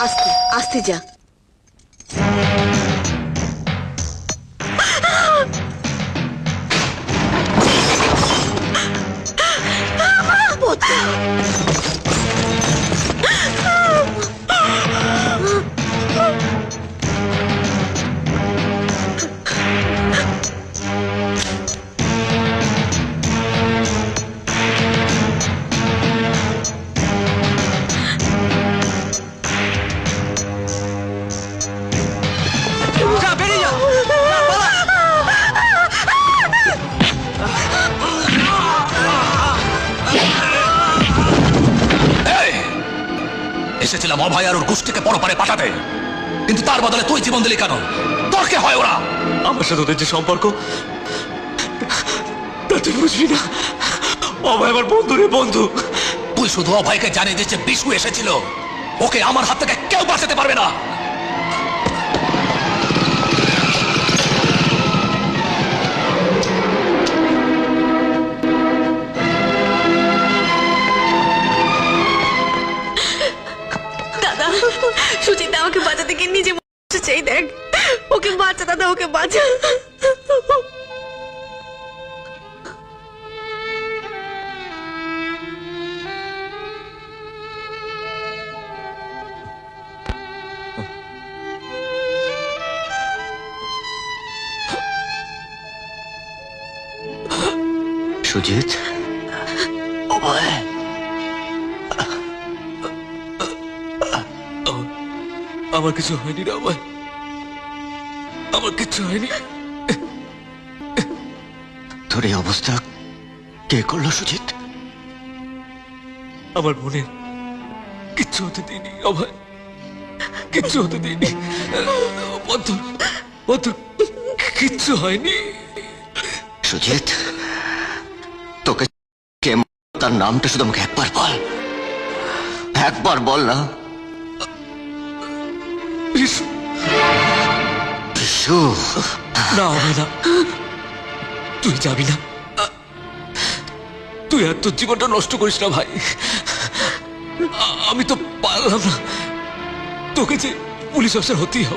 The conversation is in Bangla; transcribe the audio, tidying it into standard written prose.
আস্তে আস্তে যা। এসেছিলাম অভয় আর ওর গোষ্ঠীকে পরপারে পাঠাতে, কিন্তু তার বদলে তুই জীবন দিলি কেন? তোর কে হয় ওরা? আমার সাথে ওদের যে সম্পর্ক তা তুই বুঝবি না। অভয় আমার বন্ধু রে, বন্ধু। তুই শুধু অভয়কে জানিয়ে দিচ্ছে বিশু এসেছিল, ওকে আমার হাত থেকে কেউ বাঁচাতে পারবে না। দাদা, সুচিতা আমাকে বাঁচাতে গিয়ে নিজে চাই, দেখ ওকে বাঁচা দাদা, ওকে বাঁচা। সুজিত, অভয়, আমার কিছু হয়নি রে অভয়, আমার কিছু হয়নি। তোর এই অবস্থা কে করলো সুজিত? আমার বোনের কিচ্ছু হতে দিইনি অভয়, কিচ্ছু হতে দিইনি। কিচ্ছু হয়নি। সুজিত, তোকে কে তার নামটা শুধু আমাকে একবার বল, একবার বল না। বিশু। বিশু না হবে না, তুই যাবি না, তুই আর তোর জীবনটা নষ্ট করিস না ভাই। আমি তো পারলাম না, তোকে যে পুলিশ অফিসার হতেই হবে।